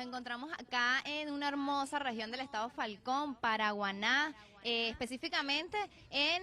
encontramos acá en una hermosa región del estado Falcón, Paraguaná, específicamente en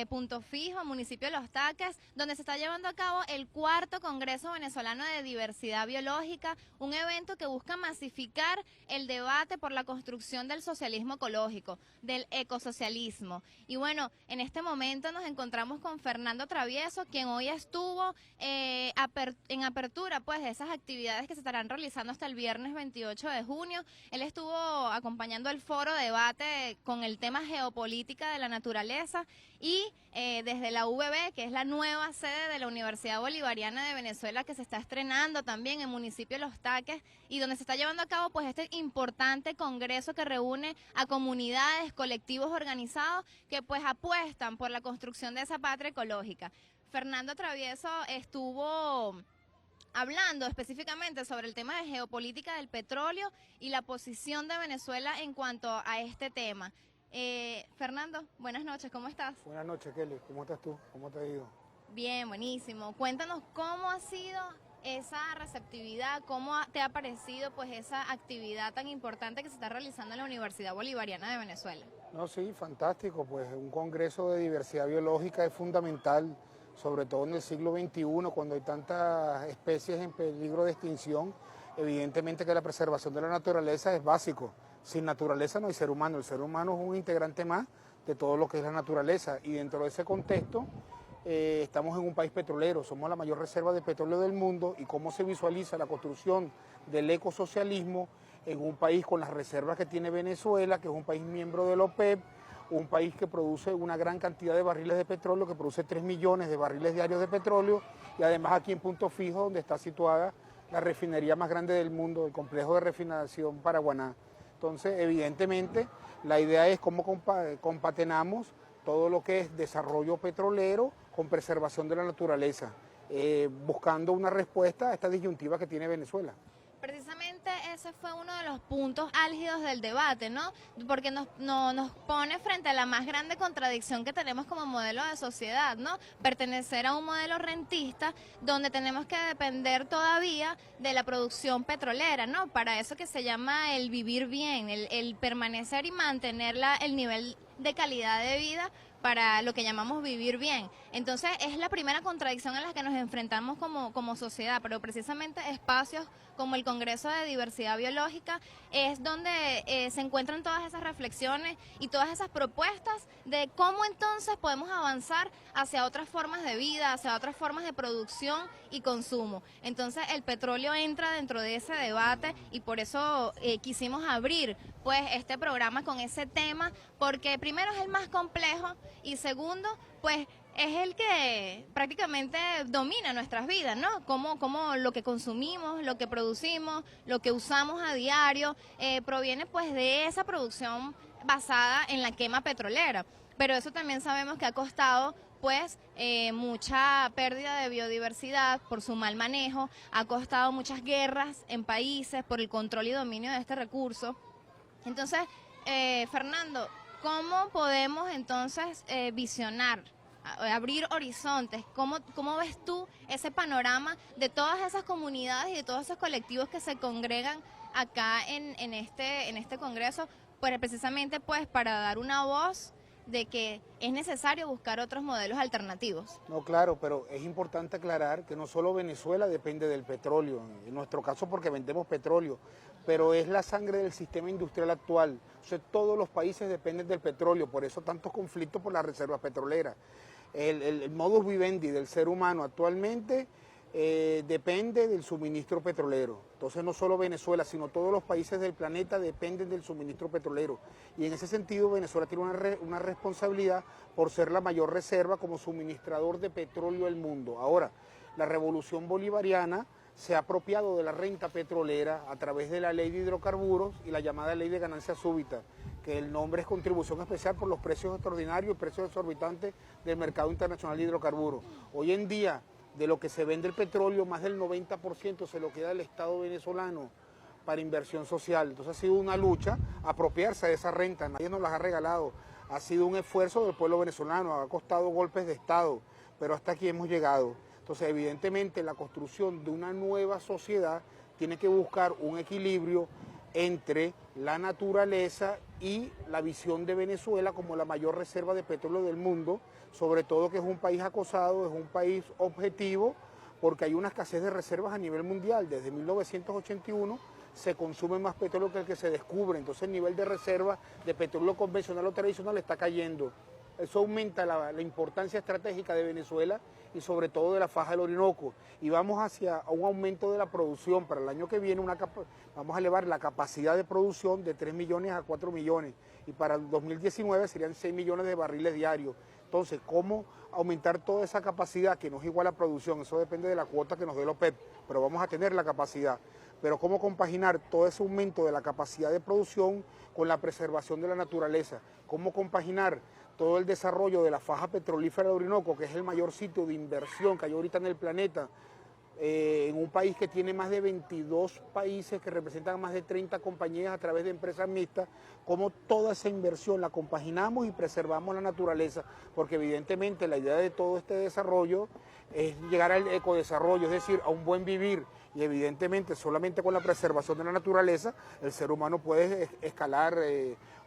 Punto Fijo, municipio de Los Taques, donde se está llevando a cabo el cuarto Congreso Venezolano de Diversidad Biológica, un evento que busca masificar el debate por la construcción del socialismo ecológico, del ecosocialismo. Y bueno, en este momento nos encontramos con Fernando Travieso, quien hoy estuvo en apertura pues de esas actividades que se estarán realizando hasta el viernes 28 de junio. Él estuvo acompañando el foro de debate con el tema geopolítica de la naturaleza y desde la UBB, que es la nueva sede de la Universidad Bolivariana de Venezuela, que se está estrenando también en el municipio de Los Taques y donde se está llevando a cabo pues este importante congreso que reúne a comunidades, colectivos organizados que pues apuestan por la construcción de esa patria ecológica. Fernando Travieso estuvo hablando específicamente sobre el tema de geopolítica del petróleo y la posición de Venezuela en cuanto a este tema. Fernando, buenas noches, ¿cómo estás? Buenas noches, Kelly. ¿Cómo estás tú? ¿Cómo te ha ido? Bien, buenísimo. Cuéntanos cómo ha sido esa receptividad, cómo te ha parecido pues esa actividad tan importante que se está realizando en la Universidad Bolivariana de Venezuela. No, sí, fantástico. Pues un congreso de diversidad biológica es fundamental, sobre todo en el siglo XXI, cuando hay tantas especies en peligro de extinción. Evidentemente que la preservación de la naturaleza es básico. Sin naturaleza no hay ser humano. El ser humano es un integrante más de todo lo que es la naturaleza. Y dentro de ese contexto, estamos en un país petrolero, somos la mayor reserva de petróleo del mundo, y cómo se visualiza la construcción del ecosocialismo en un país con las reservas que tiene Venezuela, que es un país miembro de la OPEP, un país que produce una gran cantidad de barriles de petróleo, que produce 3 millones de barriles diarios de petróleo, y además aquí en Punto Fijo, donde está situada la refinería más grande del mundo, el complejo de refinación Paraguaná. Entonces, evidentemente, la idea es cómo compatenamos todo lo que es desarrollo petrolero con preservación de la naturaleza, buscando una respuesta a esta disyuntiva que tiene Venezuela. Precisamente ese fue uno de los puntos álgidos del debate, ¿no? Porque nos pone frente a la más grande contradicción que tenemos como modelo de sociedad, ¿no? Pertenecer a un modelo rentista donde tenemos que depender todavía de la producción petrolera, ¿no? Para eso que se llama el vivir bien, el permanecer y mantener el nivel de calidad de vida para lo que llamamos vivir bien. Entonces es la primera contradicción a la que nos enfrentamos como sociedad, pero precisamente espacios como el Congreso de Diversidad Biológica es donde se encuentran todas esas reflexiones y todas esas propuestas de cómo entonces podemos avanzar hacia otras formas de vida, hacia otras formas de producción y consumo. Entonces el petróleo entra dentro de ese debate y por eso quisimos abrir pues este programa con ese tema, porque primero es el más complejo y segundo, pues es el que prácticamente domina nuestras vidas, ¿no? Como lo que consumimos, lo que producimos, lo que usamos a diario, proviene pues de esa producción basada en la quema petrolera. Pero eso también sabemos que ha costado pues mucha pérdida de biodiversidad por su mal manejo, ha costado muchas guerras en países por el control y dominio de este recurso. Entonces, Fernando, ¿cómo podemos entonces visionar, abrir horizontes? ¿Cómo ves tú ese panorama de todas esas comunidades y de todos esos colectivos que se congregan acá en este congreso, pues precisamente pues para dar una voz de que es necesario buscar otros modelos alternativos? No, claro, pero es importante aclarar que no solo Venezuela depende del petróleo, en nuestro caso porque vendemos petróleo, pero es la sangre del sistema industrial actual. O sea, todos los países dependen del petróleo, por eso tantos conflictos por las reservas petroleras. El modus vivendi del ser humano actualmente depende del suministro petrolero. Entonces no solo Venezuela, sino todos los países del planeta dependen del suministro petrolero. Y en ese sentido Venezuela tiene una responsabilidad por ser la mayor reserva como suministrador de petróleo del mundo. Ahora, la revolución bolivariana se ha apropiado de la renta petrolera a través de la ley de hidrocarburos y la llamada ley de ganancia súbita, que el nombre es contribución especial por los precios extraordinarios y precios exorbitantes del mercado internacional de hidrocarburos. Hoy en día, de lo que se vende el petróleo, más del 90% se lo queda el Estado venezolano para inversión social. Entonces ha sido una lucha apropiarse de esa renta, nadie nos las ha regalado, ha sido un esfuerzo del pueblo venezolano, ha costado golpes de Estado, pero hasta aquí hemos llegado. Entonces evidentemente la construcción de una nueva sociedad tiene que buscar un equilibrio entre la naturaleza y la visión de Venezuela como la mayor reserva de petróleo del mundo, sobre todo que es un país acosado, es un país objetivo, porque hay una escasez de reservas a nivel mundial. Desde 1981 se consume más petróleo que el que se descubre, entonces el nivel de reserva de petróleo convencional o tradicional está cayendo. Eso aumenta la importancia estratégica de Venezuela y sobre todo de la faja del Orinoco. Y vamos hacia un aumento de la producción. Para el año que viene vamos a elevar la capacidad de producción de 3 millones a 4 millones. Y para el 2019 serían 6 millones de barriles diarios. Entonces, ¿cómo aumentar toda esa capacidad que no es igual a producción? Eso depende de la cuota que nos dé el OPEP, pero vamos a tener la capacidad. Pero ¿cómo compaginar todo ese aumento de la capacidad de producción con la preservación de la naturaleza? ¿Cómo compaginar todo el desarrollo de la faja petrolífera de Orinoco, que es el mayor sitio de inversión que hay ahorita en el planeta, en un país que tiene más de 22 países que representan más de 30 compañías a través de empresas mixtas, cómo toda esa inversión la compaginamos y preservamos la naturaleza, porque evidentemente la idea de todo este desarrollo es llegar al ecodesarrollo, es decir, a un buen vivir, y evidentemente solamente con la preservación de la naturaleza el ser humano puede escalar,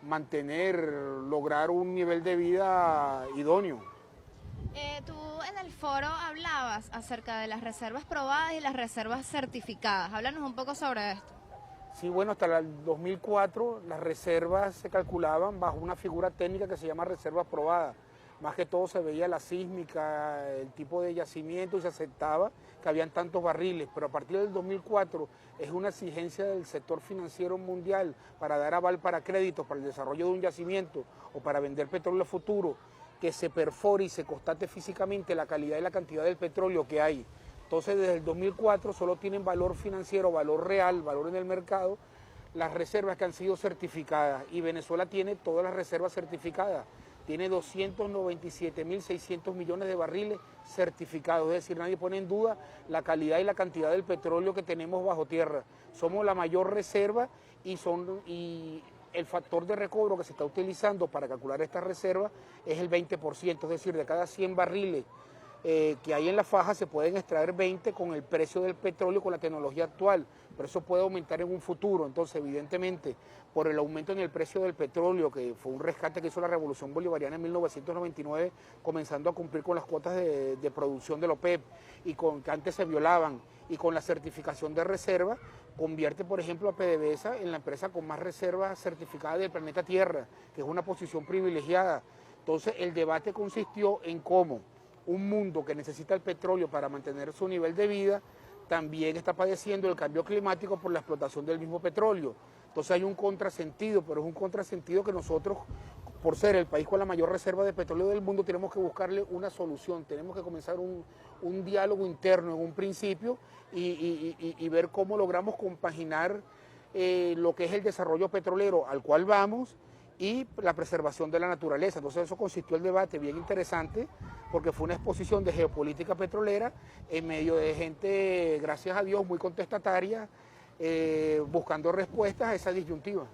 mantener, lograr un nivel de vida idóneo. Tú en el foro hablabas acerca de las reservas probadas y las reservas certificadas. Háblanos un poco sobre esto. Sí, bueno, hasta el 2004 las reservas se calculaban bajo una figura técnica que se llama reserva probada. Más que todo se veía la sísmica, el tipo de yacimiento y se aceptaba que habían tantos barriles, pero a partir del 2004 es una exigencia del sector financiero mundial para dar aval para créditos, para el desarrollo de un yacimiento o para vender petróleo futuro, que se perfore y se constate físicamente la calidad y la cantidad del petróleo que hay. Entonces, desde el 2004 solo tienen valor financiero, valor real, valor en el mercado, las reservas que han sido certificadas. Y Venezuela tiene todas las reservas certificadas. Tiene 297.600 millones de barriles certificados. Es decir, nadie pone en duda la calidad y la cantidad del petróleo que tenemos bajo tierra. Somos la mayor reserva y el factor de recobro que se está utilizando para calcular estas reservas es el 20%, es decir, de cada 100 barriles que hay en la faja se pueden extraer 20 con el precio del petróleo, con la tecnología actual, pero eso puede aumentar en un futuro. Entonces, evidentemente, por el aumento en el precio del petróleo, que fue un rescate que hizo la Revolución Bolivariana en 1999, comenzando a cumplir con las cuotas de producción del OPEP, y que antes se violaban, y con la certificación de reserva, convierte, por ejemplo, a PDVSA en la empresa con más reservas certificadas del planeta Tierra, que es una posición privilegiada. Entonces, el debate consistió en cómo un mundo que necesita el petróleo para mantener su nivel de vida, también está padeciendo el cambio climático por la explotación del mismo petróleo. Entonces hay un contrasentido, pero es un contrasentido que nosotros, por ser el país con la mayor reserva de petróleo del mundo, tenemos que buscarle una solución, tenemos que comenzar un diálogo interno en un principio y ver cómo logramos compaginar lo que es el desarrollo petrolero al cual vamos y la preservación de la naturaleza. Entonces eso consistió el debate bien interesante, porque fue una exposición de geopolítica petrolera en medio de gente, gracias a Dios, muy contestataria, buscando respuestas a esa disyuntiva.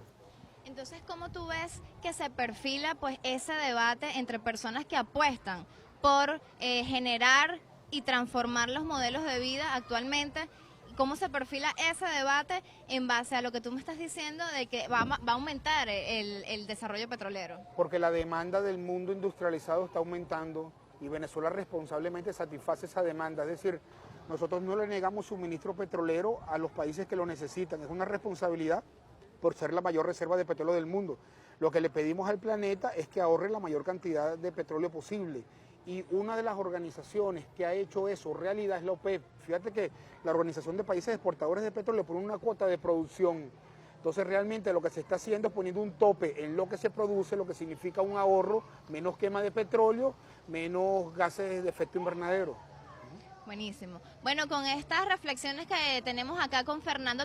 Entonces, ¿cómo tú ves que se perfila pues ese debate entre personas que apuestan por generar y transformar los modelos de vida actualmente? ¿Cómo se perfila ese debate en base a lo que tú me estás diciendo de que va a aumentar el desarrollo petrolero? Porque la demanda del mundo industrializado está aumentando y Venezuela responsablemente satisface esa demanda. Es decir, nosotros no le negamos suministro petrolero a los países que lo necesitan. Es una responsabilidad por ser la mayor reserva de petróleo del mundo. Lo que le pedimos al planeta es que ahorre la mayor cantidad de petróleo posible. Y una de las organizaciones que ha hecho eso realidad es la OPEP. Fíjate que la Organización de Países Exportadores de Petróleo pone una cuota de producción. Entonces realmente lo que se está haciendo es poniendo un tope en lo que se produce, lo que significa un ahorro, menos quema de petróleo, menos gases de efecto invernadero. Buenísimo. Bueno, con estas reflexiones que tenemos acá con Fernando